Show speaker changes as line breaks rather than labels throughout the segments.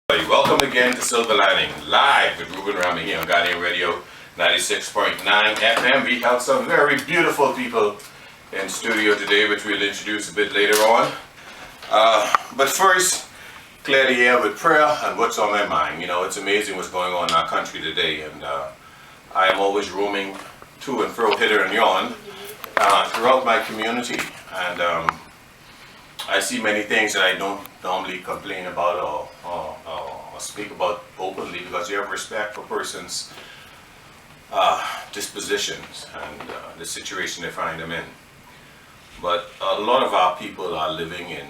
Welcome again to Silver Lining, live with Ruben Rami here on Guardian Radio 96.9 FM. We have some very beautiful people in studio today, which we'll introduce a bit later on. But first, clear the air with prayer and what's on my mind. You know, it's amazing what's going on in our country today, and I am always roaming to and fro, hither and yon, throughout my community. And I see many things that I don't normally complain about or speak about openly, because you have respect for persons' dispositions and the situation they find them in. But a lot of our people are living in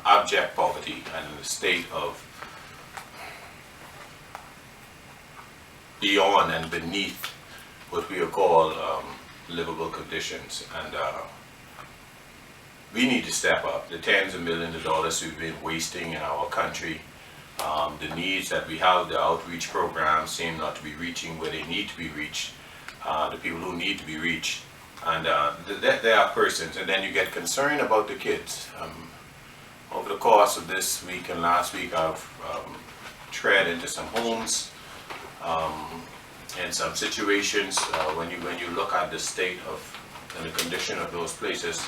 abject poverty and in a state of beyond and beneath what we call livable conditions. And we need to step up. The tens of millions of dollars we've been wasting in our country, the needs that we have, the outreach programs seem not to be reaching where they need to be reached, the people who need to be reached. And there are persons, and then you get concerned about the kids. Over the course of this week and last week, I've tread into some homes and some situations. When you look at the state of and the condition of those places,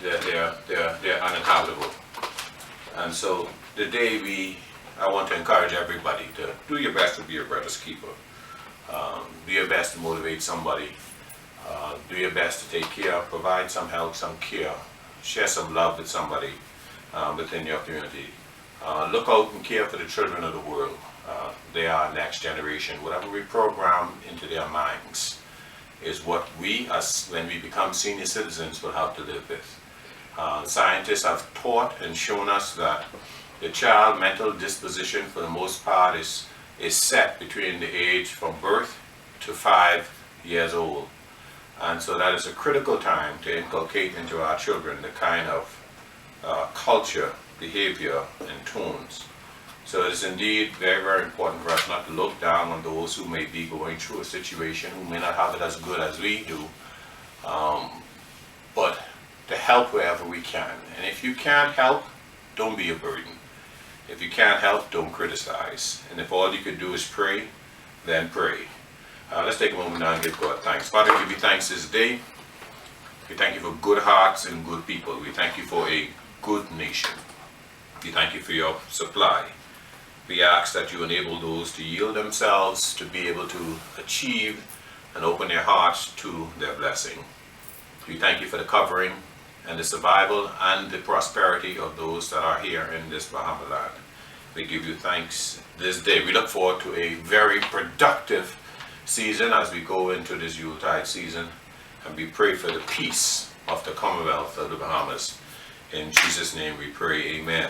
they're uninhabitable. And so today I want to encourage everybody to do your best to be your brother's keeper. Do your best to motivate somebody. Do your best to take care, provide some help, some care, share some love with somebody within your community. Look out and care for the children of the world. They are our next generation. Whatever we program into their minds is what we, as when we become senior citizens, will have to live with. Scientists have taught and shown us that the child mental disposition, for the most part, is set between the age from birth to 5 years old. And so that is a critical time to inculcate into our children the kind of culture, behavior, and tones. So it is indeed very, very important for us not to look down on those who may be going through a situation, who may not have it as good as we do, but to help wherever we can. And if you can't help, don't be a burden. If you can't help, don't criticize. And if all you could do is pray, then pray. Let's take a moment now and give God thanks. Father, we give you thanks this day. We thank you for good hearts and good people. We thank you for a good nation. We thank you for your supply. We ask that you enable those to yield themselves to be able to achieve and open their hearts to their blessing. We thank you for the covering and the survival and the prosperity of those that are here in this Bahama land. We give you thanks this day. We look forward to a very productive season as we go into this Yuletide season, and we pray for the peace of the Commonwealth of the Bahamas. In Jesus' name we pray, amen.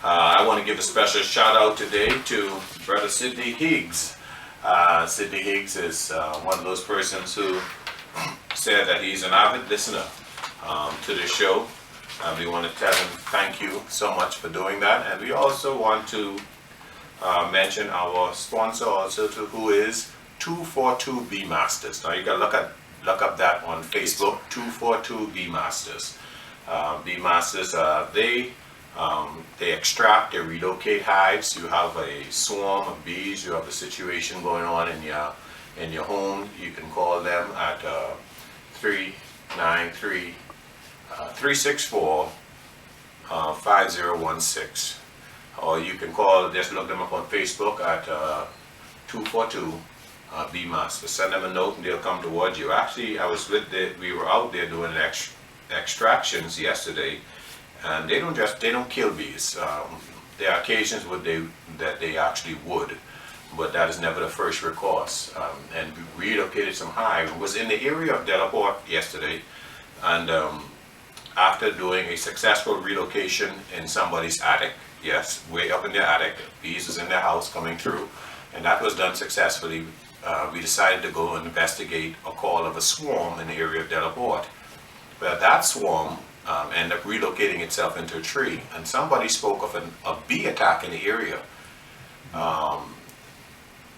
I want to give a special shout out today to Brother Sidney Higgs. Sidney Higgs is one of those persons who said that he's an avid listener to the show. We want to tell him thank you so much for doing that. And we also want to mention our sponsor also, who is 242 B Masters. Now you can look up that on Facebook, 242 B Masters. B Masters, they extract, they relocate hives. You have a swarm of bees, you have a situation going on in your home. You can call them at 364-5016, or you can just look them up on Facebook at 242 B Master. Send them a note and they'll come towards you. Actually, we were out there doing extractions yesterday, and they don't kill bees. There are occasions that they actually would, but that is never the first recourse. And we relocated some hive. It was in the area of Delaport yesterday, and after doing a successful relocation in somebody's attic, yes, way up in their attic, bees was in their house coming through, and that was done successfully. We decided to go and investigate a call of a swarm in the area of Delaport. But that swarm ended up relocating itself into a tree, and somebody spoke of a bee attack in the area.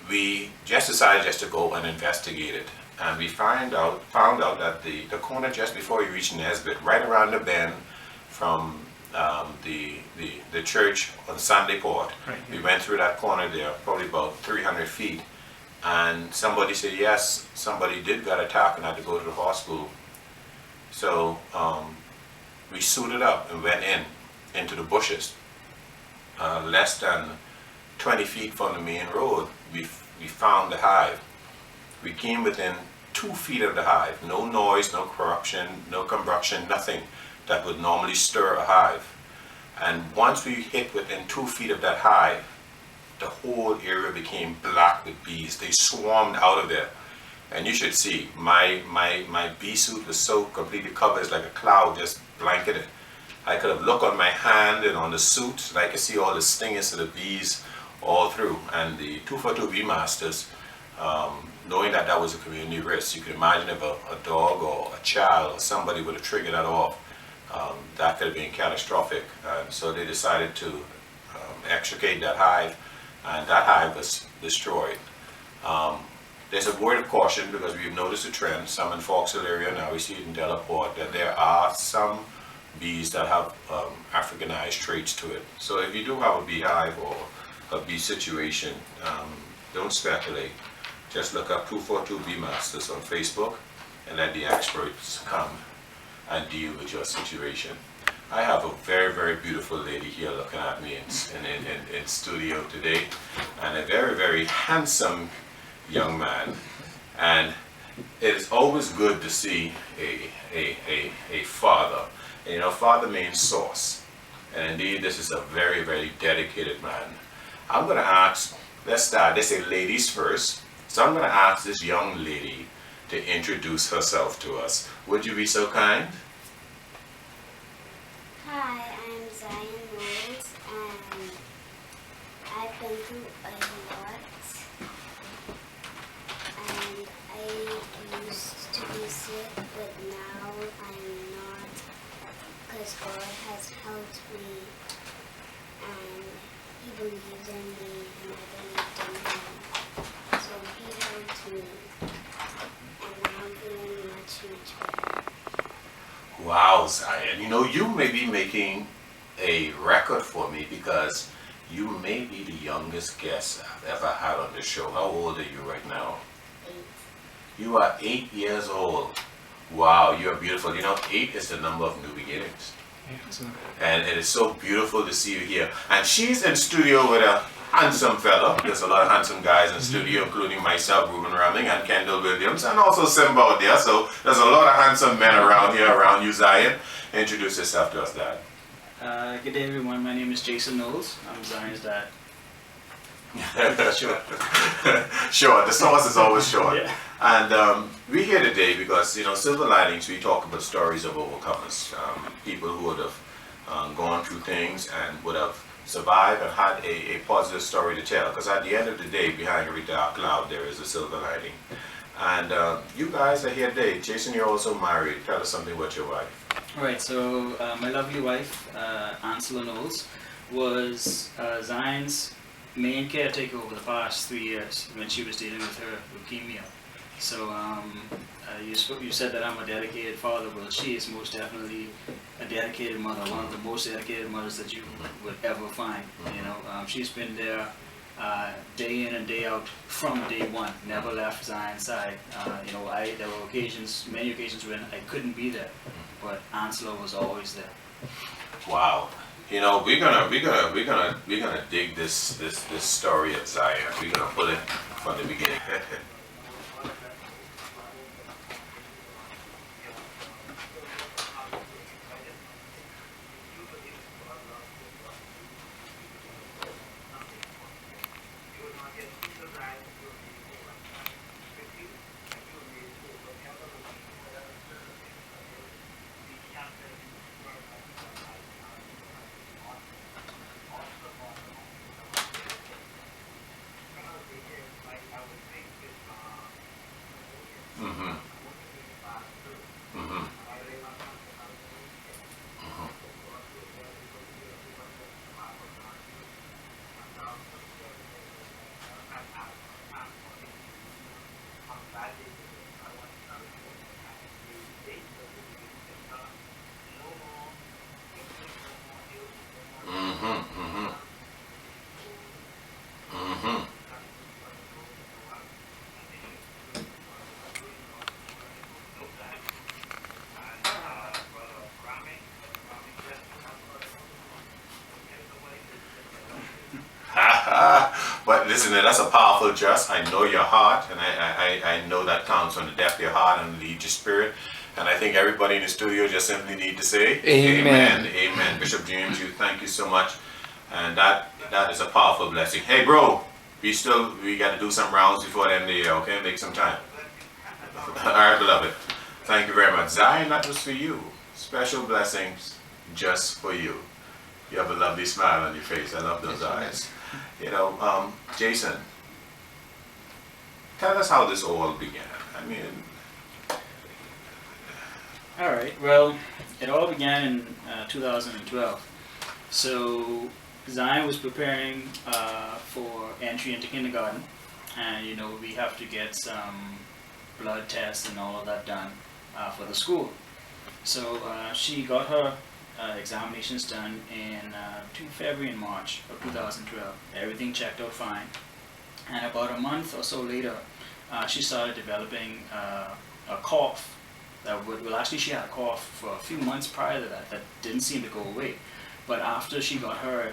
We just decided to go and investigate it, and we found out that the corner just before you reach Nesbitt, right around the bend from the church on Sunday Port.
Right,
We
yeah.
went through that corner there, probably about 300 feet, and somebody said yes, somebody did got attacked and had to go to the hospital. So we suited up and went into the bushes. Less than 20 feet from the main road, we found the hive. We came within 2 feet of the hive. No noise, no corruption, no combustion, nothing that would normally stir a hive. And once we hit within 2 feet of that hive, the whole area became black with bees. They swarmed out of there. And you should see, my bee suit was so completely covered, it's like a cloud just blanketed. I could have looked on my hand and on the suit, and I could see all the stingers of the bees all through. And the 242 bee masters, knowing that that was a community risk, you can imagine if a dog or a child or somebody would have triggered that off, that could have been catastrophic. And so they decided to extricate that hive, and that hive was destroyed. There's a word of caution because we've noticed a trend, some in Foxhill area, now we see it in Delaport, that there are some bees that have Africanized traits to it. So if you do have a beehive or a bee situation, don't speculate. Just look up 242 Bee Masters on Facebook and let the experts come and deal with your situation. I have a very, very beautiful lady here looking at me in studio today, and a very, very handsome young man. And it is always good to see a father. And, you know, father means source. And indeed, this is a very, very dedicated man. I'm going to ask, let's start, they say ladies first. So I'm going to ask this young lady to introduce herself to us. Would you be so kind?
Hi, I'm Zion Knowles, and I've been through a lot, and I used to be sick, but now I'm not, because God has helped me, and He believes in me, and I believed in Him. So He helped me, and now I'm feeling much, much better.
Wow, Zion. You know, you may be making a record for me because you may be the youngest guest I've ever had on the show. How old are you right now?
8.
You are 8 years old. Wow, you're beautiful. You know, 8 is the number of new beginnings.
Yeah, so
And it is so beautiful to see you here. And she's in studio with a handsome fella. There's a lot of handsome guys in studio, including myself, Ruben Ramming, and Kendall Williams, and also Simba out there. So there's a lot of handsome men around here, around you, Zion. Introduce yourself to us, Dad.
Good day, everyone. My name is Jason Knowles. I'm Zion's dad. Sure.
Sure, the source is always short.
Yeah.
And we're here today because, you know, Silver Linings, we talk about stories of overcomers, people who would have gone through things and would have survived and had a positive story to tell. Because at the end of the day, behind every dark cloud, there is a silver lining. And you guys are here today. Jason, you're also married. Tell us something about your wife.
All right, so my lovely wife, Ansela Knowles, was Zion's main caretaker over the past 3 years when she was dealing with her leukemia. So you said that I'm a dedicated father. Well, she is most definitely a dedicated mother, one of the most dedicated mothers that you would ever find. You know, she's been there day in and day out from day one, never left Zion's side. You know, there were occasions, many occasions when I couldn't be there, but Ansela was always there.
Wow. You know, we're gonna dig this story of Zion. We're gonna pull it from the beginning. Mm-hmm. Mm-hmm. Listen, that's a powerful just. I know your heart, and I know that comes from the depth of your heart and lead your spirit. And I think everybody in the studio just simply need to say,
Amen.
Amen. Bishop James, thank you so much. And that is a powerful blessing. Hey, bro, we got to do some rounds before the end of the year, okay? Make some time. All right, beloved. Thank you very much. Zion, that was for you. Special blessings just for you. You have a lovely smile on your face. I love those eyes. You know, Jason, tell us how this all began. I mean,
All right. Well, it all began in 2012. So Zion was preparing for entry into kindergarten, and you know we have to get some blood tests and all of that done for the school. So she got her examinations done in between February and March of 2012. Everything checked out fine, and about a month or so later, she started developing a cough. Actually she had a cough for a few months prior to that didn't seem to go away. But after she got her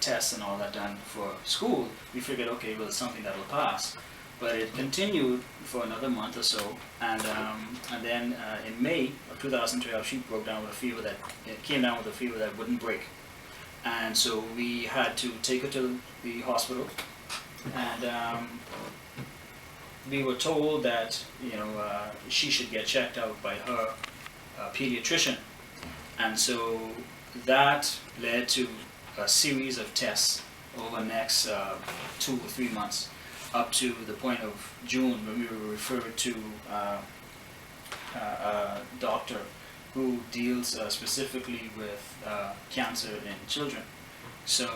tests and all that done for school, we figured, okay, well, it's something that'll pass. But it continued for another month or so, and then in May of 2012, she broke down with a fever came down with a fever that wouldn't break. And so we had to take her to the hospital, and we were told that, you know, she should get checked out by her pediatrician. And so that led to a series of tests over the next 2 or 3 months, up to the point of June when we were referred to a doctor who deals specifically with cancer in children. So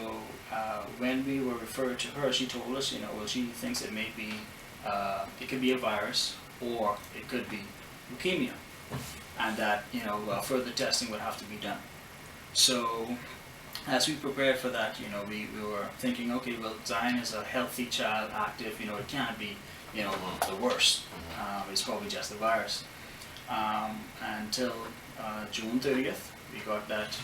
when we were referred to her, she told us, you know, well, she thinks it may be, it could be a virus or it could be leukemia, and that, you know, further testing would have to be done. So as we prepared for that, you know, we were thinking, okay, well, Zion is a healthy child, active, you know, it can't be, you know, the worst. It's probably just the virus. Until June 30th, we got that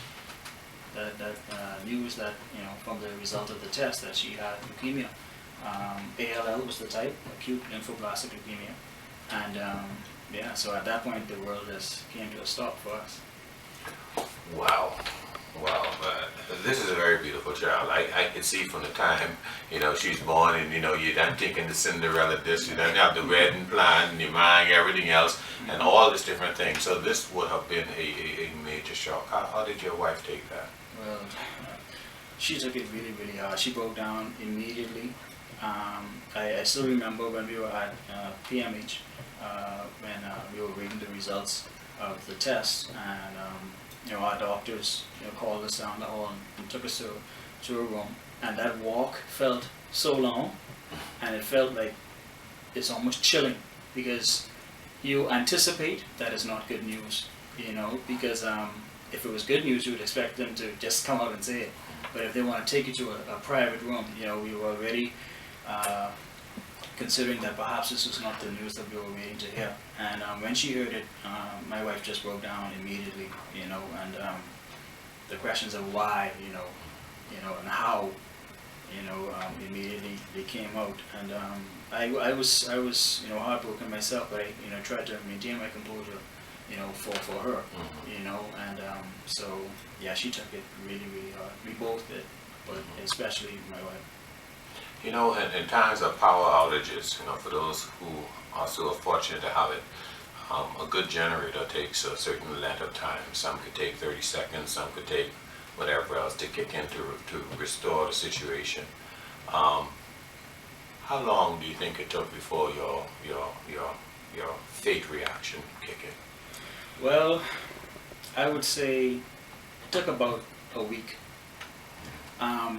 news that, you know, from the result of the test that she had leukemia. ALL was the type, acute lymphoblastic leukemia. And yeah, so at that point, the world just came to a stop for us.
wow. Wow, this is a very beautiful child. I could see from the time, you know, she's born, and you know, you're done thinking the Cinderella this, you done have the wedding plan, and your mind, everything else, and all these different things. So this would have been a major shock. How did your wife take that?
Well, she took it really, really hard. She broke down immediately. I still remember when we were at PMH, when we were reading the results of the test, and you know, our doctors, you know, called us down the hall and took us to a room, and that walk felt so long, and it felt like it's almost chilling, because you anticipate that it's not good news, you know, because if it was good news, you would expect them to just come up and say it. But if they want to take you to a private room, you know, we were already considering that perhaps this was not the news that we were waiting to hear. And when she heard it, my wife just broke down immediately, you know, and the questions of why, you know, and how, you know, immediately they came out. And I was, you know, heartbroken myself, but I, you know, tried to maintain my composure, you know, for her, you know, and so yeah, she took it really, really hard. We both did, but especially my wife.
You know, in times of power outages, you know, for those who are so fortunate to have it, a good generator takes a certain length of time. Some could take 30 seconds, some could take whatever else to kick in to restore the situation. How long do you think it took before your fate reaction kicked in?
Well, I would say it took about a week.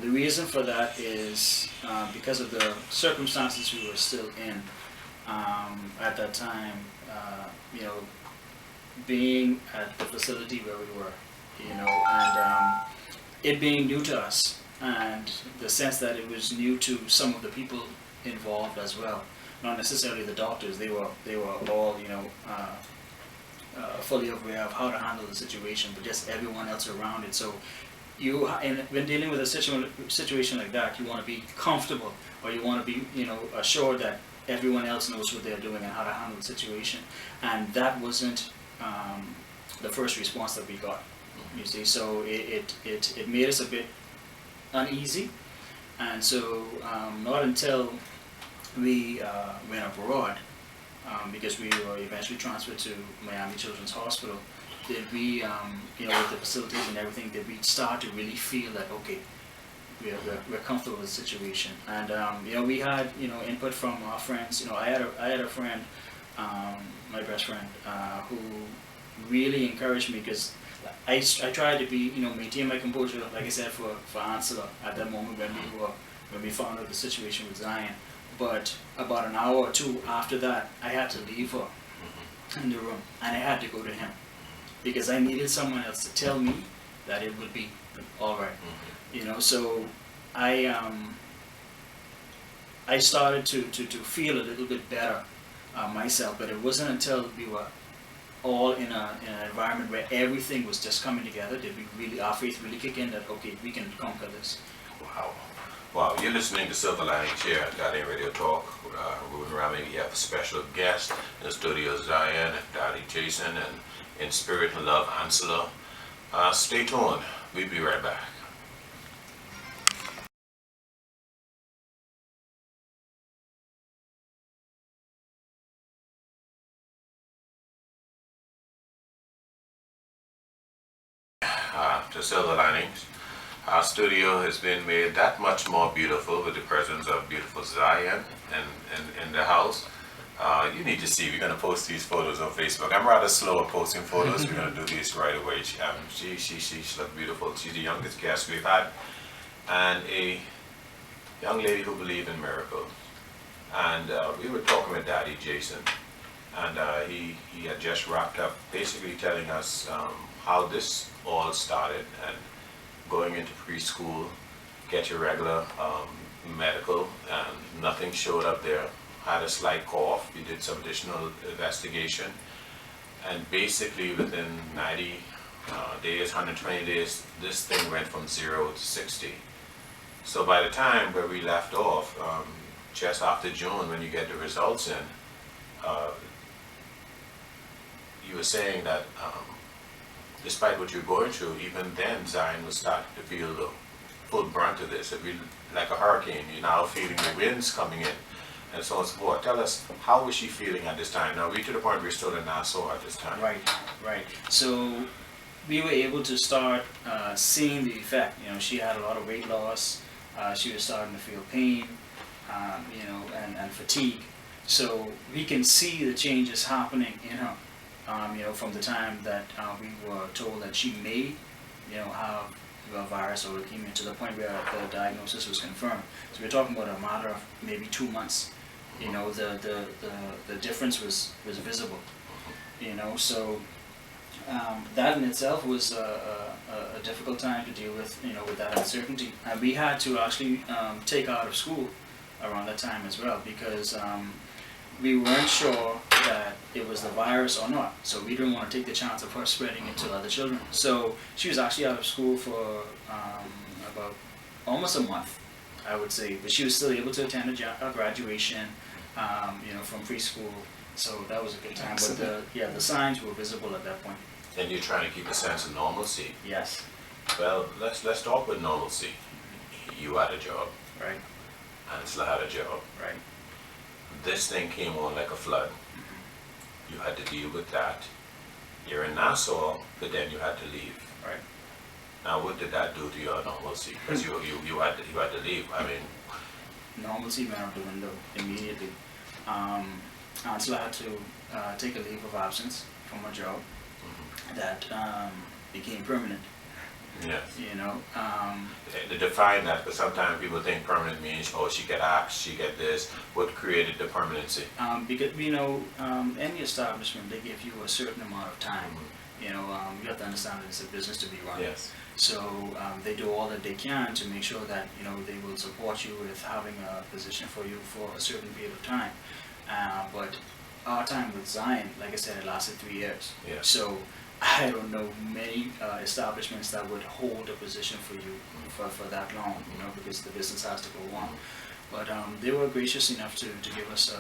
The reason for that is because of the circumstances we were still in at that time. You know, being at the facility where we were, you know, and it being new to us, and the sense that it was new to some of the people involved as well. Not necessarily the doctors; they were all, you know, fully aware of how to handle the situation, but just everyone else around it. So when dealing with a situation like that, you want to be comfortable, or you want to be, assured that everyone else knows what they're doing and how to handle the situation. And that wasn't the first response that we got. You see, so it made us a bit uneasy, and so not until we went abroad, because we were eventually transferred to Miami Children's Hospital, did we, with the facilities and everything, did we start to really feel that, okay, we're comfortable with the situation. And we had input from our friends. I had a friend, my best friend, who really encouraged me, because I tried to be, maintain my composure, like I said, for Ansela at that moment when we found out the situation with Zion. But about an hour or two after that, I had to leave her in the room, and I had to go to him, because I needed someone else to tell me that it would be all right. So I started to feel a little bit better myself, but it wasn't until we were all in an environment where everything was just coming together that our faith really kicked in, that okay, we can conquer this.
Wow, you're listening to Silver Linings here at Guardian Radio Talk. Ruben Rami, we have a special guest in the studio, Zion, Daddy Jason, and in spirit and love, Ansela. Stay tuned. We'll be right back. To Silver Linings. Our studio has been made that much more beautiful with the presence of beautiful Zion in the house. You need to see, we're going to post these photos on Facebook. I'm rather slow at posting photos. We're going to do these right away. She looks beautiful. She's the youngest guest we've had, and a young lady who believes in miracles. And we were talking with Daddy Jason, and he had just wrapped up basically telling us how this all started, and going into preschool, get your regular medical, and nothing showed up there. Had a slight cough. We did some additional investigation, and basically within 90 days, 120 days, this thing went from 0 to 60. So by the time where we left off, just after June, when you get the results in, you were saying that despite what you're going through, even then Zion was starting to feel the full brunt of this. It'd be like a hurricane. You're now feeling the winds coming in, and so on and so forth. Tell us, how was she feeling at this time? Now, we to the point we're still in Nassau at this time.
Right. So we were able to start seeing the effect. She had a lot of weight loss. She was starting to feel pain, and fatigue. So we can see the changes happening in her. From the time that we were told that she may, have a virus or leukemia, to the point where the diagnosis was confirmed. So we're talking about a matter of maybe 2 months. The difference was visible. So that in itself was a difficult time to deal with. With that uncertainty, and we had to actually take her out of school around that time as well, because we weren't sure that it was the virus or not, so we didn't want to take the chance of her spreading it to other children. So she was actually out of school for about almost a month, I would say, but she was still able to attend a graduation, from preschool. So that was a good time. But the signs were visible at that point.
And you're trying to keep a sense of normalcy.
Yes.
Well, let's talk with normalcy. You had a job.
Right.
Ansela had a job.
Right.
This thing came on like a flood. You had to deal with that. You're in Nassau, but then you had to leave.
Right.
Now, what did that do to your normalcy? Because you had to leave. I mean,
normalcy went out the window immediately. Ansela had to take a leave of absence from her job. That became permanent.
yes. To define that, because sometimes people think permanent means, oh, she get axed, she get this. What created the permanency?
Because any establishment, they give you a certain amount of time. You have to understand that it's a business to be run.
Yes.
So they do all that they can to make sure that they will support you with having a position for you for a certain period of time. But our time with Zion, like I said, it lasted 3 years.
Yeah.
So I don't know many establishments that would hold a position for you for that long, you know, because the business has to go on. But they were gracious enough to give us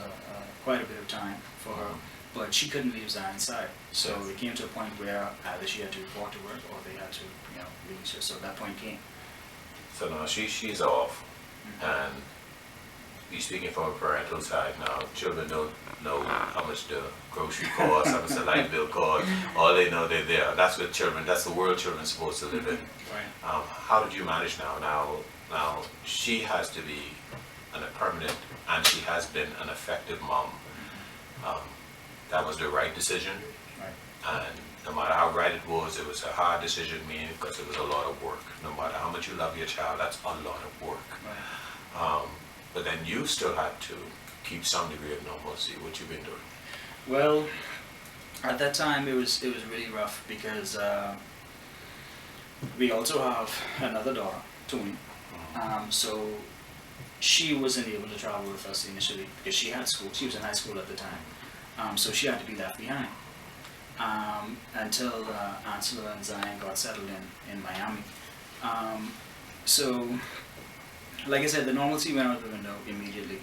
quite a bit of time for her. But she couldn't leave Zion's side. So it came to a point where either she had to report to work or they had to, you know, release her. So that point came.
So now she's off, and you're speaking from a parental side now. Children don't know how much the grocery costs, how much the light bill costs. All they know they're there. That's what children. That's the world children are supposed to live in.
Right.
How did you manage now? Now she has to be a permanent, and she has been an effective mom. That was the right decision.
Right.
And no matter how right it was a hard decision, meaning because it was a lot of work. No matter how much you love your child, that's a lot of work.
Right.
But then you still had to keep some degree of normalcy. What you've been doing?
Well, at that time it was really rough because we also have another daughter, Tony. So she wasn't able to travel with us initially because she had school. She was in high school at the time, so she had to be left behind until Angela and Zion got settled in Miami. So, like I said, the normalcy went out the window immediately.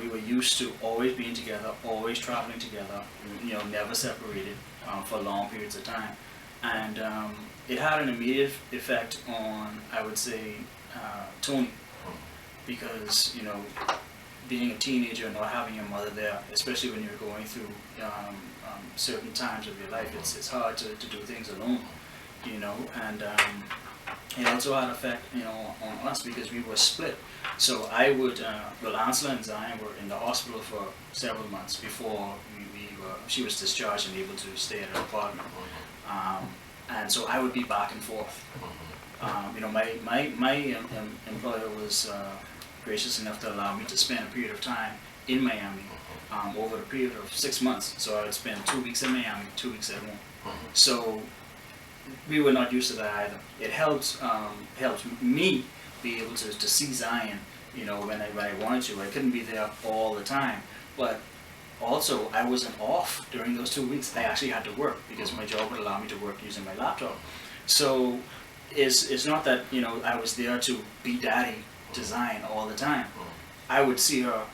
We were used to always being together, always traveling together, you know, never separated for long periods of time. And it had an immediate effect on, I would say, Tony, because, you know, being a teenager and not having your mother there, especially when you're going through certain times of your life, it's hard to do things alone, you know. And it also had an effect, you know, on us because we were split. So I would, well, Angela and Zion were in the hospital for several months before she was discharged and able to stay at her apartment. And so I would be back and forth. You know, my employer was gracious enough to allow me to spend a period of time in Miami over a period of 6 months. So I would spend 2 weeks in Miami, 2 weeks at home. So we were not used to that either. It helped me be able to see Zion, you know, when I wanted to. I couldn't be there all the time, but also I wasn't off during those 2 weeks. I actually had to work because my job would allow me to work using my laptop. So it's not that, you know, I was there to be daddy to Zion all the time. I would see her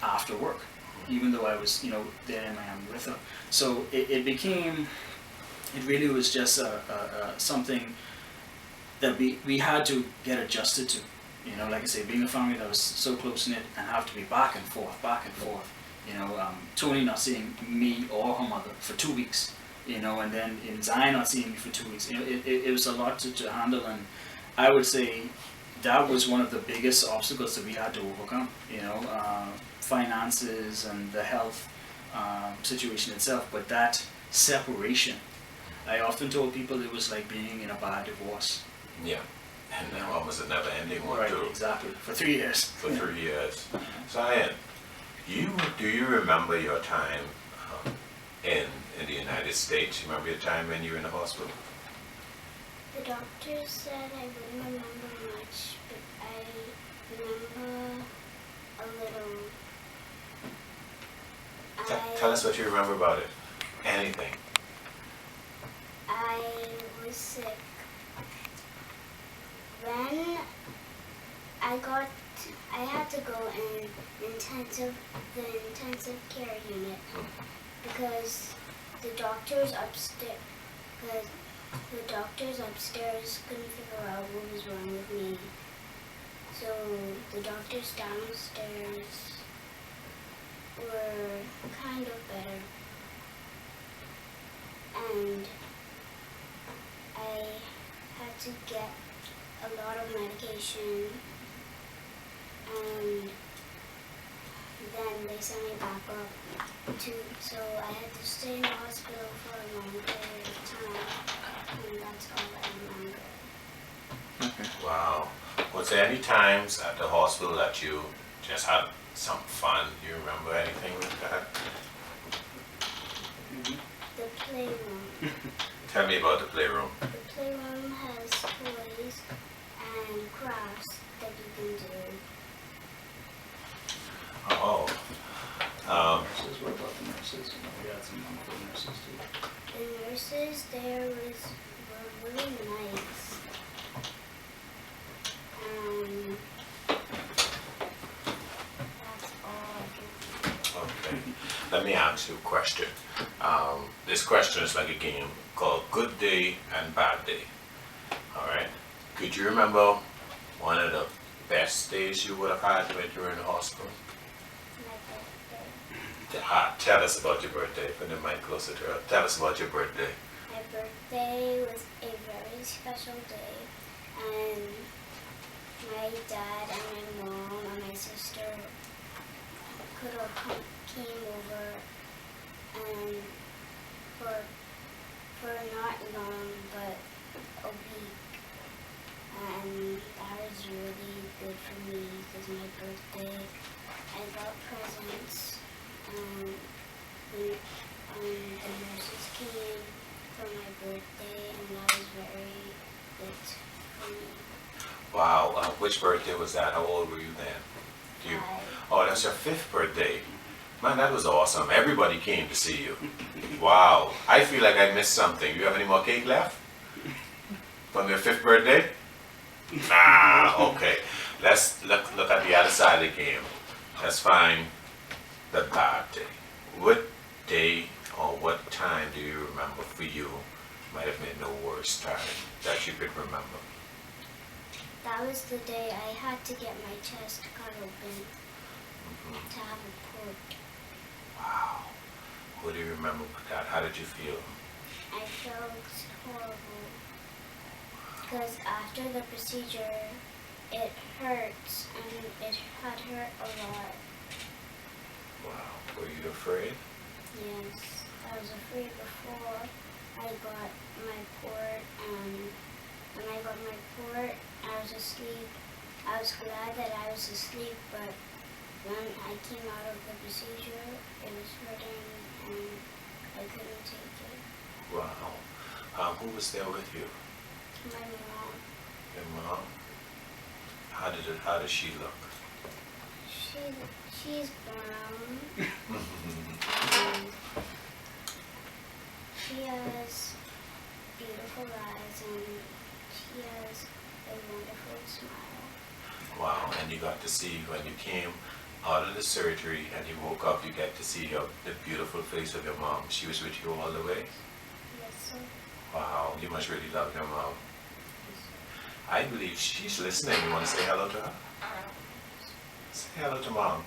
after work, even though I was, you know, there in Miami with her. So it really was just something that we had to get adjusted to. You know, like I say, being a family that was so close-knit and have to be back and forth. You know, Tony not seeing me or her mother for 2 weeks, you know, and then in Zion not seeing me for 2 weeks. You know, it was a lot to handle, and I would say that was one of the biggest obstacles that we had to overcome, you know, finances and the health situation itself, but that separation. I often told people it was like being in a bad divorce.
Yeah, and almost a never-ending one,
right,
too.
Exactly, for 3 years.
For 3 years. Zion, do you remember your time in the United States? You remember your time when you were in the hospital?
The doctor said I wouldn't remember much, but I remember a little.
Tell us what you remember about it. Anything.
I was sick. When I had to go in the intensive care unit because the doctors upstairs couldn't figure out what was wrong with me. So the doctors downstairs were kind of better. And I had to get a lot of medication, and then they sent me back up so I had to stay in the hospital for a long period of time, and that's all I remember.
Okay.
Wow. Was there any times at the hospital that you just had some fun? Do you remember anything like that?
The playroom.
Tell me about the playroom.
The playroom has toys and crafts that you can do.
Oh.
Nurses, what about the nurses? nurses? We had some wonderful nurses too.
The nurses there were really nice. That's all I can
Okay. Let me ask you a question. This question is like a game called Good Day and Bad Day. All right. Could you remember one of the best days you would have had when you were in the hospital?
My birthday.
Tell us about your birthday. Put the mic closer to her. Tell us about your birthday.
My birthday was a very special day, and my dad and my mom and my sister could have came over, and for not long but a week, and that was really good for me because my birthday I got presents, and the nurses came for my birthday, and that was very good for me.
Wow. Which birthday was that? How old were you then? Do you? Oh, that's your 5th birthday. Man, that was awesome. Everybody came to see you. Wow. I feel like I missed something. You have any more cake left? From your 5th birthday? Nah, okay. Let's look at the other side of the game. Let's find the bad day. What day or what time do you remember for you might have been the worst time that you could remember?
That was the day I had to get my chest cut open to have a port.
Wow. What do you remember about that? How did you feel?
I felt horrible because after the procedure, it hurts and it had hurt a lot.
Wow. Were you afraid?
Yes, I was afraid before I got my port, and when I got my port, I was asleep. I was glad that I was asleep, but when I came out of the procedure, it was hurting and I couldn't take it.
Wow. Who was there with you?
My mom,
Your mom? How does she look?
she's brown. And she has beautiful eyes and she has a wonderful smile.
Wow. And you got to see when you came out of the surgery and you woke up, you get to see the beautiful face of your mom. She was with you all the way?
Yes, sir.
Wow. You must really love your mom.
Yes, sir.
I believe she's listening. You want to say hello to her? Say hello to mom.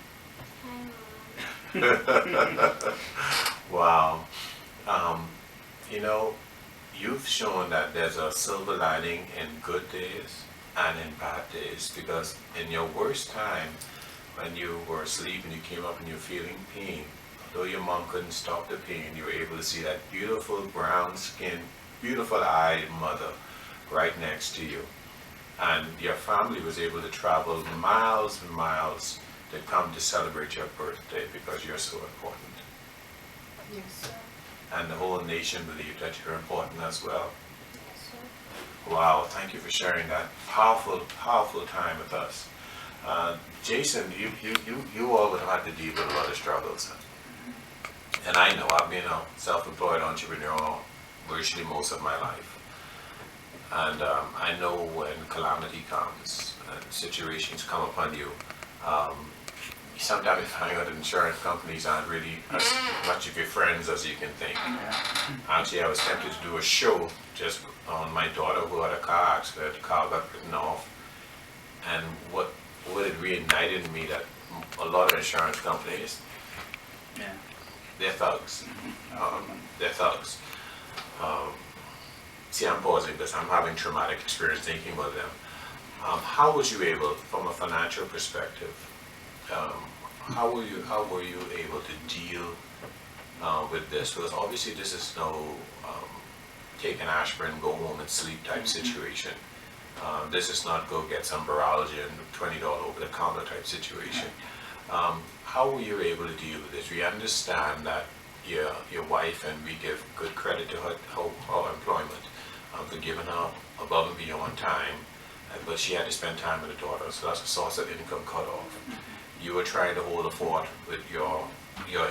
Hi, Mom.
Wow. You know, you've shown that there's a silver lining in good days and in bad days, because in your worst time, when you were asleep and you came up and you're feeling pain, although your mom couldn't stop the pain, you were able to see that beautiful brown skinned, beautiful eyed mother right next to you. And your family was able to travel miles and miles to come to celebrate your birthday because you're so important.
Yes, sir.
And the whole nation believed that you're important as well.
Yes, sir.
Wow, thank you for sharing that powerful, powerful time with us. Jason, you all would have had to deal with a lot of struggles. And I know, I've been a self-employed entrepreneur virtually most of my life. And I know when calamity comes and situations come upon you, sometimes you find out that insurance companies aren't really as much of your friends as you can think. Actually, I was tempted to do a show just on my daughter who had a car accident. The car got written off. And what it reignited in me that a lot of insurance companies, they're thugs. They're thugs. See, I'm pausing because I'm having traumatic experience thinking about them. How was you able, from a financial perspective, how were you able to deal with this? Because obviously this is no take an aspirin, go home and sleep type situation. This is not go get some virology and $20 over the counter type situation. How were you able to deal with this? We understand that your wife, and we give good credit to her employment for giving her above and beyond time, but she had to spend time with her daughter, so that's a source of income cut off. You were trying to hold a fort with your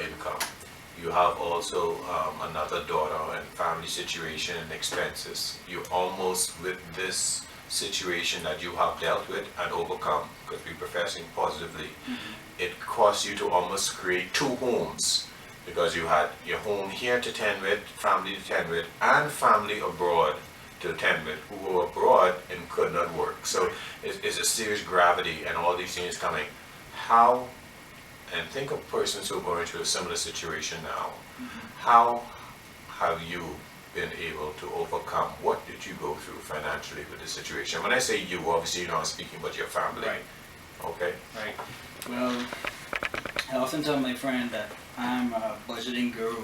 income. you have also another daughter and family situation and expenses. You almost, with this situation that you have dealt with and overcome, because we're professing positively, it costs you to almost create two homes, because you had your home here to tend with, family to tend with, and family abroad to tend with, who were abroad and could not work. So it's a serious gravity and all these things coming. How, and think of persons who are going through a similar situation now, how have you been able to overcome? What did you go through financially with this situation? When I say you, obviously you're not speaking about your family.
Right.
Okay?
Right. Well, I often tell my friend that I'm a budgeting guru.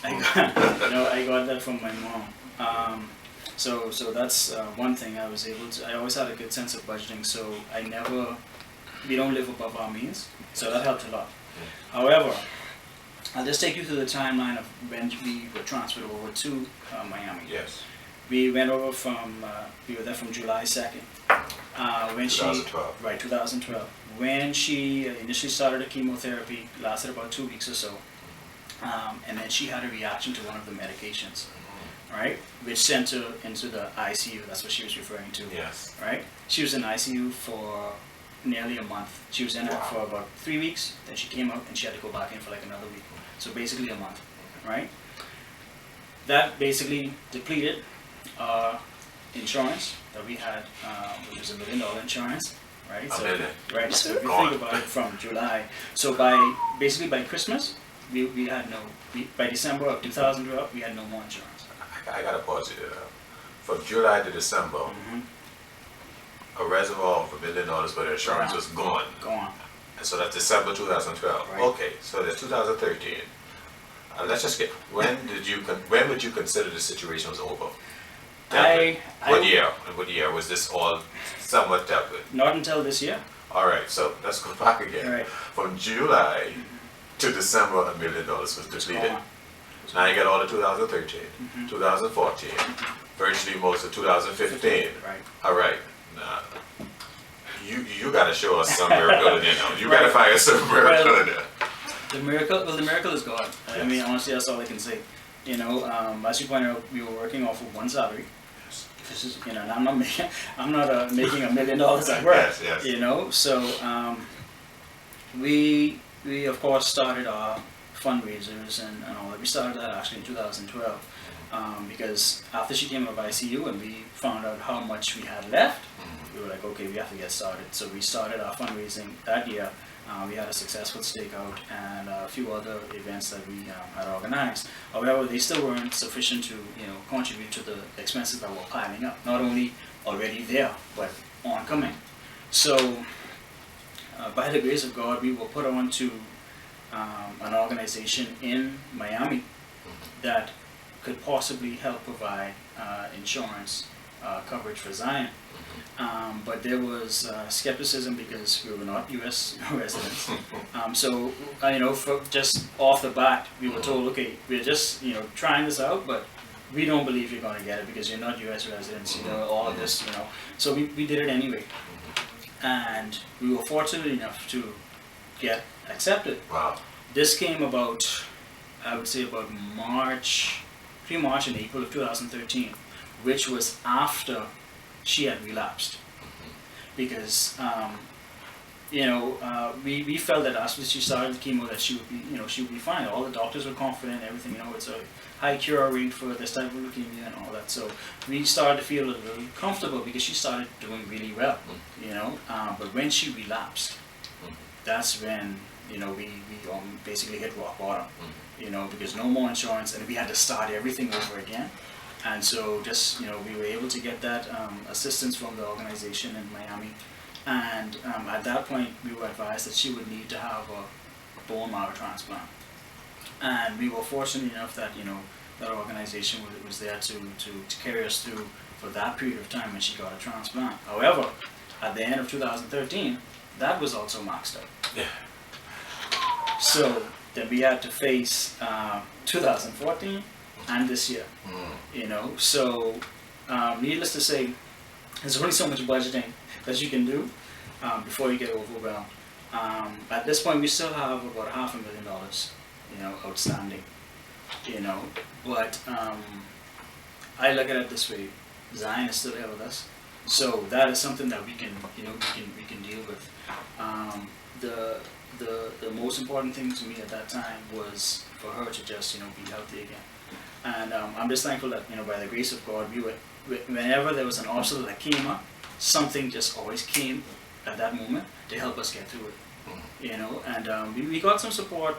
I got that from my mom. So that's one thing I was able to. I always had a good sense of budgeting, so we don't live above our means, so that helped a lot. However, I'll just take you through the timeline of when we were transferred over to Miami.
Yes.
We went over we were there from July 2nd. When
2012.
Right, 2012. When she initially started a chemotherapy, lasted about 2 weeks or so, and then she had a reaction to one of the medications, right, which sent her into the ICU. That's what she was referring to.
Yes.
Right? She was in ICU for nearly a month. She was in it for about 3 weeks, then she came out and she had to go back in for like another week. So basically a month, right? That basically depleted our insurance that we had, which was $1 million insurance, right?
$1 million.
Right, so if you
Gone.
think about it from July, so basically by Christmas, we had by December of 2012, we had no more insurance.
I gotta pause you there. From July to December, a reservoir of $1 million worth of insurance was gone.
Gone.
And so that's December 2012.
Right.
Okay, so that's 2013. Let's just get, when would you consider the situation was over? What year was this all somewhat dealt with?
Not until this year.
All right, so let's go back again.
Right.
From July to December, $1 million was depleted.
Gone.
Now you get all of 2013, 2014, virtually most of 2015.
Right.
All right. Now, you got to show us some miracle in there now. You got to find us some miracle in there.
The miracle is God. I mean, honestly, that's all I can say. You know, as you pointed out, we were working off of one salary. This is, and I'm not making $1 million at work.
Yes, yes.
You know, so we of course started our fundraisers and all that. We started that actually in 2012 because after she came out of ICU and we found out how much we had left, we were like, okay, we have to get started. So we started our fundraising that year. We had a successful stakeout and a few other events that we had organized. However, they still weren't sufficient to contribute to the expenses that were piling up, not only already there, but oncoming. So by the grace of God, we were put on to an organization in Miami that could possibly help provide insurance coverage for Zion. But there was skepticism because we were not U.S. residents. So, for just off the bat, we were told, okay, we're just, trying this out, but we don't believe you're going to get it because you're not U.S. residents, all of this, So we did it anyway. And we were fortunate enough to get accepted.
Wow.
This came about, I would say about March and April of 2013, which was after she had relapsed, because we felt that after she started the chemo that she would be fine. All the doctors were confident, everything. It's a high cure rate for this type of leukemia and all that. So we started to feel a little comfortable because she started doing really well, But when she relapsed, that's when we basically hit rock bottom, because no more insurance and we had to start everything over again. And so just, we were able to get that assistance from the organization in Miami. And at that point, we were advised that she would need to have a bone marrow transplant. And we were fortunate enough that, that organization was there to carry us through for that period of time when she got a transplant. However, at the end of 2013, that was also maxed out.
Yeah.
So then we had to face 2014 and this year, So needless to say, there's only so much budgeting that you can do before you get overwhelmed. At this point, we still have about $500,000 outstanding, but I look at it this way: Zion is still here with us, so that is something that we can deal with. The most important thing to me at that time was for her to just be healthy again, and I'm just thankful that by the grace of God, whenever there was an obstacle that came up, something just always came at that moment to help us get through it. And we got some support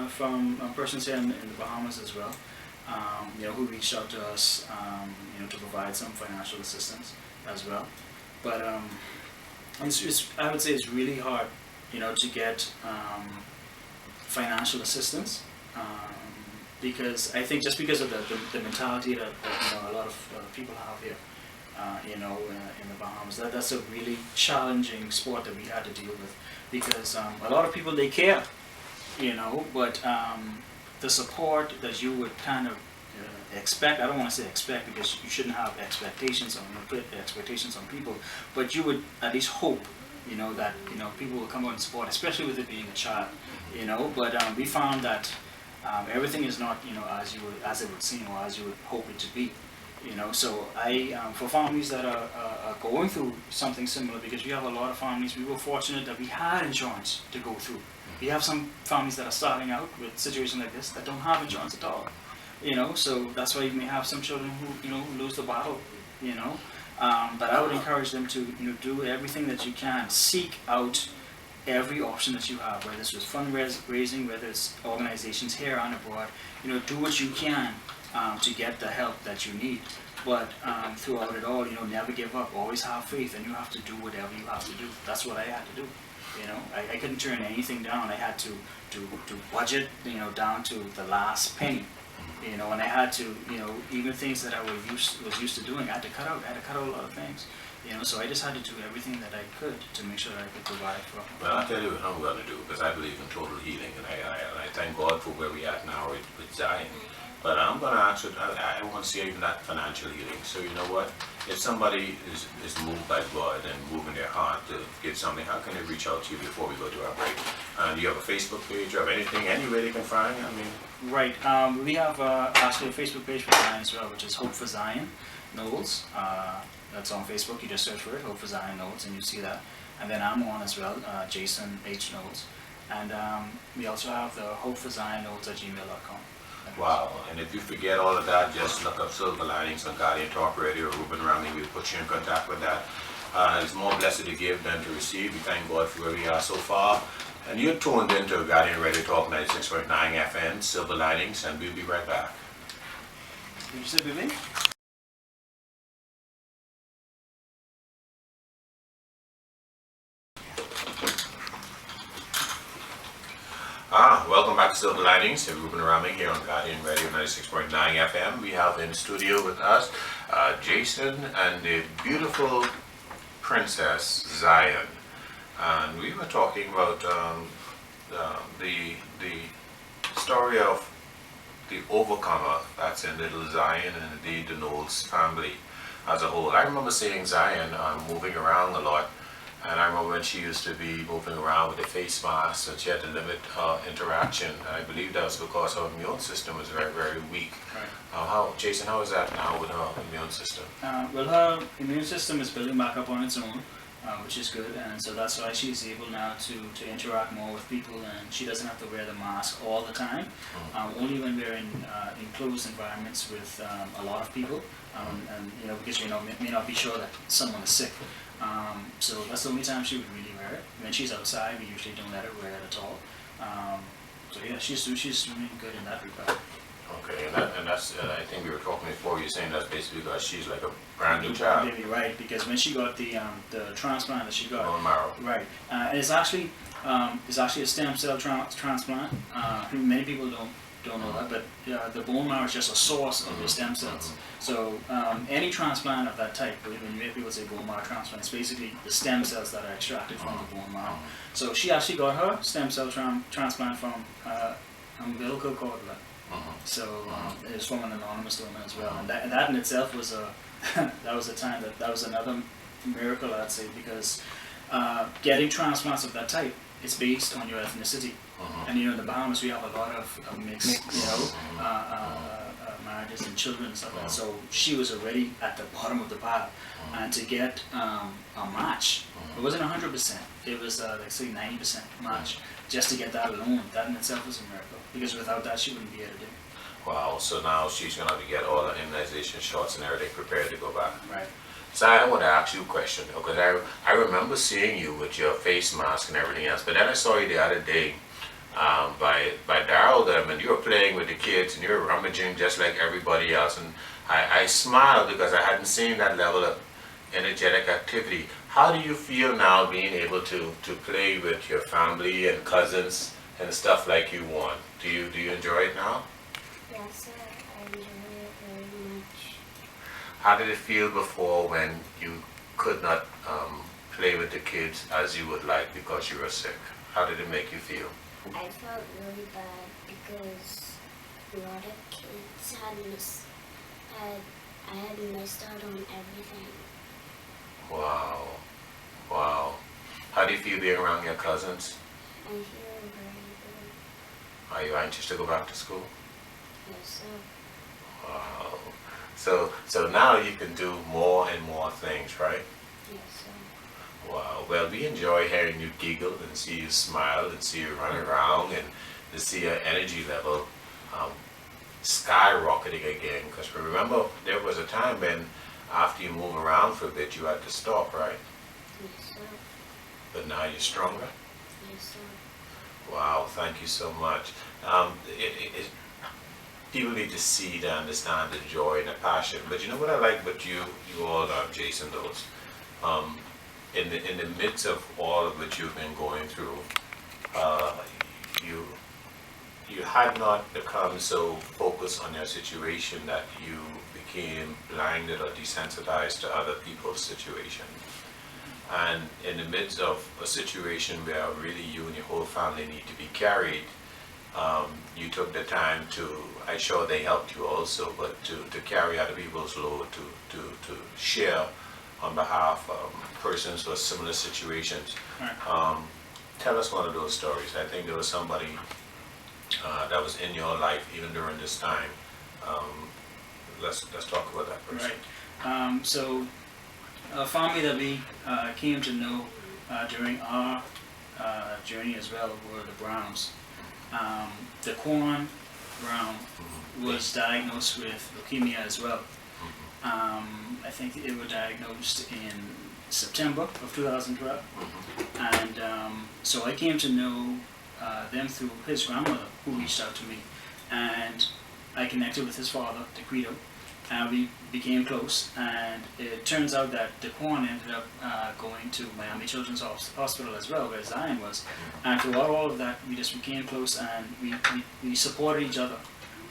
from persons here in the Bahamas as well, who reached out to us, to provide some financial assistance as well. But I would say it's really hard, to get financial assistance, because I think just because of the mentality that a lot of people have here, in the Bahamas, that's a really challenging sport that we had to deal with, because a lot of people, they care, but the support that you would kind of expect, I don't want to say expect because you shouldn't have expectations put expectations on people, but you would at least hope, that people will come out and support, especially with it being a child, but we found that everything is not as it would seem or as you would hope it to be. So for families that are going through something similar, because we have a lot of families, we were fortunate that we had insurance to go through. We have some families that are starting out with situations like this that don't have insurance at all. So that's why you may have some children who lose the battle. But I would encourage them to do everything that you can, seek out every option that you have, whether it's with fundraising, whether it's organizations here and abroad. Do what you can to get the help that you need, but throughout it all, never give up. Always have faith, and you have to do whatever you have to do. That's what I had to do. I couldn't turn anything down. I had to budget, down to the last penny. And I had to, even things that I was used to doing, I had to cut out. I had to cut out a lot of things. So I just had to do everything that I could to make sure that I could provide for them.
Well, I'll tell you what I'm going to do, because I believe in total healing, and I thank God for where we are now with Zion. But I'm going to ask you, I want to see even that financial healing. So you know what? If somebody is moved by God and moving their heart to give something, how can they reach out to you before we go to our break? Do you have a Facebook page? Or anything, any way they can find?
Right. We have actually a Facebook page for Zion as well, which is Hope for Zion Knowles. That's on Facebook. You just search for it, Hope for Zion Knowles, and you see that. And then I'm on as well, Jason H. Knowles. And we also have the hopeforZionKnowles@gmail.com.
Wow, and if you forget all of that, just look up Silver Linings on Guardian Talk Radio or Ruben Ramley. We'll put you in contact with that. It's more blessed to give than to receive. We thank God for where we are so far. And you're tuned into Guardian Radio Talk 96.9 FM, Silver Linings, and we'll be right back.
Did you say Billy?
Welcome back to Silver Linings. Ruben Raming here on Guardian Radio 96.9 FM. We have in studio with us Jason and the beautiful princess Zion. And we were talking about the story of the overcomer that's in little Zion and indeed the Knowles family as a whole. I remember seeing Zion moving around a lot. And I remember when she used to be moving around with a face mask, and she had to limit her interaction. And I believe that was because her immune system was very, very weak. Right. Jason, how is that now with her immune system?
Well, her immune system is building back up on its own, which is good. And so that's why she's able now to interact more with people, and she doesn't have to wear the mask all the time. Only when we're in enclosed environments with a lot of people, and because may not be sure that someone is sick. So that's the only time she would really wear it. When she's outside, we usually don't let her wear it at all. So yeah, she's doing good in that regard.
Okay, and that's I think we were talking before. You're saying that's basically because she's like a brand new child.
Maybe right, because when she got the transplant that she got,
bone marrow.
Right, and it's actually a stem cell transplant. Many people don't know that, but the bone marrow is just a source of your stem cells. So any transplant of that type, when you hear people say bone marrow transplant, it's basically the stem cells that are extracted from the bone marrow. So she actually got her stem cell transplant from umbilical cord. So it was from an anonymous donor as well, and that in itself was that was another miracle, I'd say, because getting transplants of that type it's based on your ethnicity. And in the Bahamas we have a lot of mixed, marriages and children and stuff like that. So she was already at the bottom of the pile, and to get a match, it wasn't 100%. It was like say 90% match. Just to get that alone, that in itself was a miracle. Because without that, she wouldn't be able to do it.
Wow, so now she's going to have to get all the immunization shots and everything prepared to go back.
Right.
So I want to ask you a question, because I remember seeing you with your face mask and everything else, but then I saw you the other day by Darrell them, and you were playing with the kids and you were rummaging just like everybody else, and I smiled because I hadn't seen that level of energetic activity. How do you feel now being able to play with your family and cousins and stuff like you want? Do you enjoy it now?
Yes, sir. I enjoy it very much.
How did it feel before when you could not play with the kids as you would like because you were sick? How did it make you feel?
I felt really bad because a lot of kids I had missed out on everything.
Wow. Wow. How do you feel being around your cousins?
I feel very good.
Are you anxious to go back to school?
Yes, sir.
Wow. So now you can do more and more things, right?
Yes, sir.
Wow. Well, we enjoy hearing you giggle and see you smile and see you run around and to see your energy level skyrocketing again. Because remember, there was a time when after you move around for a bit, you had to stop, right?
Yes, sir.
But now you're stronger?
Yes, sir.
Wow, thank you so much. People need to see to understand the joy and the passion. But you know what I like about you all, Jason, those. In the midst of all of what you've been going through, you had not become so focused on your situation that you became blinded or desensitized to other people's situation. And in the midst of a situation where really you and your whole family need to be carried, you took the time to, I'm sure they helped you also, but to carry other people's load, to share on behalf of persons with similar situations.
Right.
Tell us one of those stories. I think there was somebody that was in your life even during this time. Let's talk about that person.
Right. So a family that we came to know during our journey as well were the Browns. Daquan Brown was diagnosed with leukemia as well. I think it was diagnosed in September of 2012. And so I came to know them through his grandmother, who reached out to me. And I connected with his father, Dequito, and we became close. And it turns out that Daquan ended up going to Miami Children's Hospital as well, where Zion was. And throughout all of that, we just became close, and we supported each other,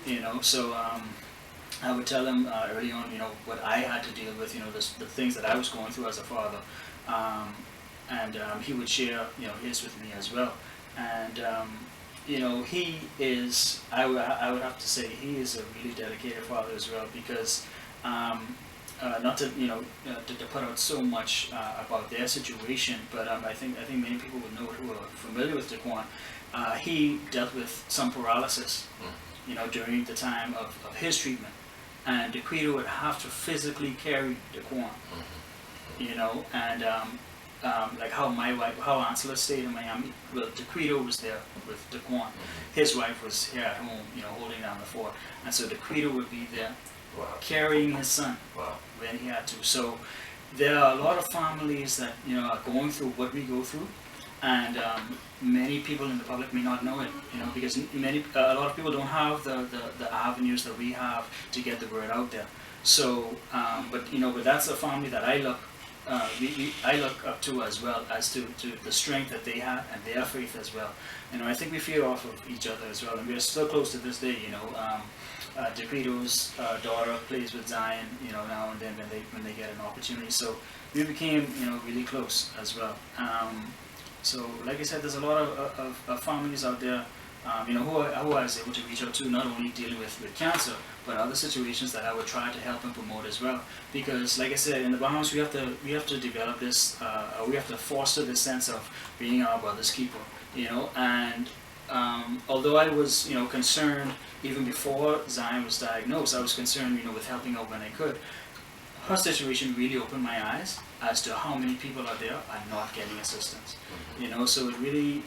you know. So I would tell him early on, you know, what I had to deal with, you know, the things that I was going through as a father. And he would share, you know, his with me as well. And you know, he is, I would have to say, he is a really dedicated father as well, because not to, you know, to put out so much about their situation, but I think many people would know who are familiar with Daquan. He dealt with some paralysis, you know, during the time of his treatment, and Dequito would have to physically carry Daquan, you know, and like how my wife, how Ansela stayed in Miami, well, Dequito was there with Daquan. His wife was here at home, you know, holding down the fort, and so Dequito would be there, carrying his son when he had to. So there are a lot of families that, you know, are going through what we go through, and many people in the public may not know it, you know, because a lot of people don't have the avenues that we have to get the word out there. So, but you know, but that's a family that I look up to as well, as to the strength that they have and their faith as well. You know, I think we feed off of each other as well, and we are still close to this day. You know, Dequito's daughter plays with Zion, you know, now and then when they get an opportunity. So we became, you know, really close as well. So, like I said, there's a lot of families out there, you know, who I was able to reach out to, not only dealing with cancer, but other situations that I would try to help and promote as well. Because, like I said, in the Bahamas, we have to develop this, we have to foster this sense of being our brother's keeper. you know, and although I was, you know, concerned even before Zion was diagnosed, I was concerned, you know, with helping out when I could. Her situation really opened my eyes as to how many people out there are not getting assistance. You know, so it really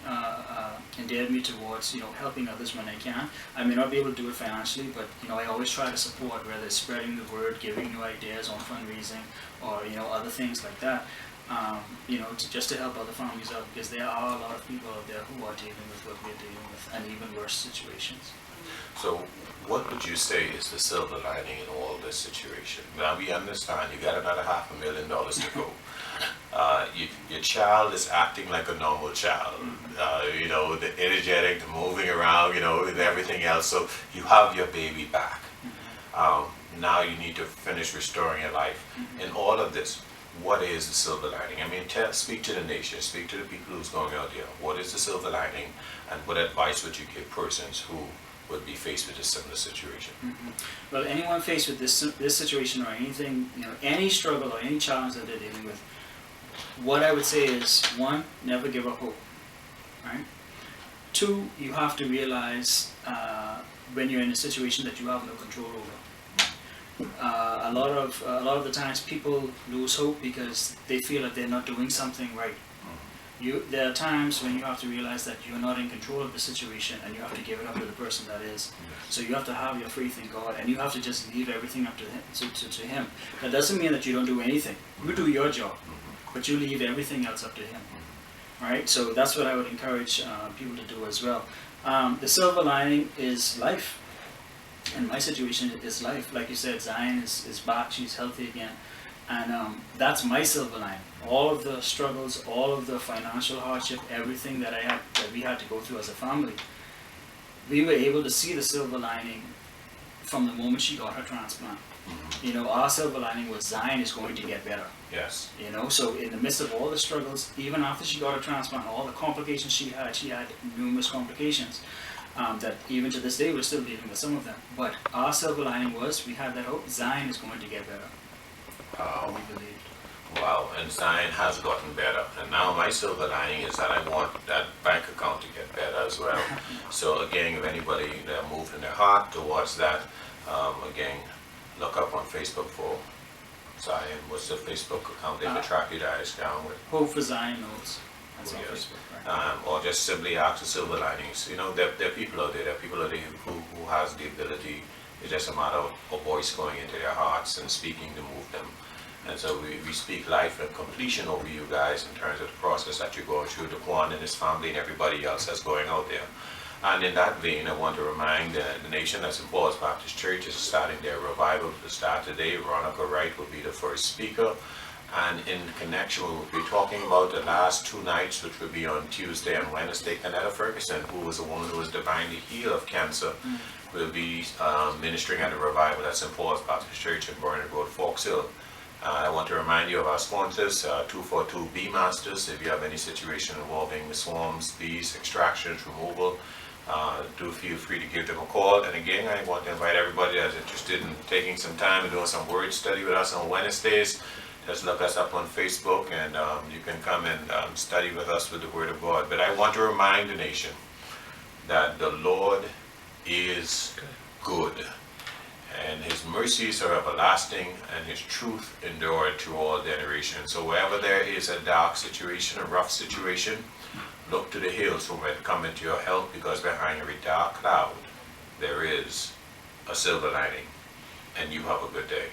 endeared me towards, you know, helping others when I can. I may not be able to do it financially, but, you know, I always try to support, whether it's spreading the word, giving new ideas on fundraising, or, you know, other things like that. You know, just to help other families out, because there are a lot of people out there who are dealing with what we're dealing with, and even worse situations.
So what would you say is the silver lining in all this situation? Now we understand you got another $500,000 to go. Your child is acting like a normal child. You know, the energetic, the moving around, you know, and everything else. So you have your baby back. Now you need to finish restoring your life. In all of this, what is the silver lining? I mean, speak to the nation, speak to the people who's going out there. What is the silver lining, and what advice would you give persons who would be faced with a similar situation?
Well, anyone faced with this situation or anything, you know, any struggle or any challenge that they're dealing with, what I would say is, one, never give up hope, right? Two, you have to realize when you're in a situation that you have no control over. A lot of the times people lose hope because they feel that they're not doing something right. There are times when you have to realize that you're not in control of the situation, and you have to give it up to the person that is. So you have to have your faith in God, and you have to just leave everything up to him. To him. That doesn't mean that you don't do anything. You do your job, but you leave everything else up to him. Right? So that's what I would encourage people to do as well. The silver lining is life. And my situation is life. Like you said, Zion is back, she's healthy again. And that's my silver lining. All of the struggles, all of the financial hardship, everything that we had to go through as a family, we were able to see the silver lining from the moment she got her transplant. You know, our silver lining was Zion is going to get better.
Yes.
You know, so in the midst of all the struggles, even after she got her transplant, all the complications she had numerous complications. That even to this day we're still dealing with some of them. But our silver lining was we had that hope Zion is going to get better. We believed.
Wow, and Zion has gotten better. And now my silver lining is that I want that bank account to get better as well. So again, if anybody moved in their heart towards that, again, look up on Facebook for Zion. What's the Facebook account they can track you guys down with?
Hope for Zion Knowles. That's on
Yes.
Facebook, right?
Or just simply ask the silver linings. You know, there are people out there. There are people out there who has the ability. It's just a matter of a voice going into their hearts and speaking to move them. And so we speak life and completion over you guys in terms of the process that you're going through, to Kwan and his family and everybody else that's going out there. And in that vein, I want to remind the nation that St. Paul's Baptist Church is starting their revival to start today. Veronica Wright will be the first speaker. And in connection, we'll be talking about the last 2 nights, which will be on Tuesday and Wednesday. Canetta Ferguson, who was a woman who was divinely healed of cancer, will be ministering at a revival at St. Paul's Baptist Church in Burnet Road, Forks Hill. I want to remind you of our sponsors, 242 Bee Masters. If you have any situation involving the swarms, bees, extractions, removal, do feel free to give them a call. And again, I want to invite everybody that's interested in taking some time and doing some word study with us on Wednesdays. Just look us up on Facebook, and you can come and study with us with the Word of God. But I want to remind the nation that the Lord is good, and His mercies are everlasting, and His truth endured to all generations. So wherever there is a dark situation, a rough situation, look to the hills from where it come into your help, because behind every dark cloud there is a silver lining. And you have a good day.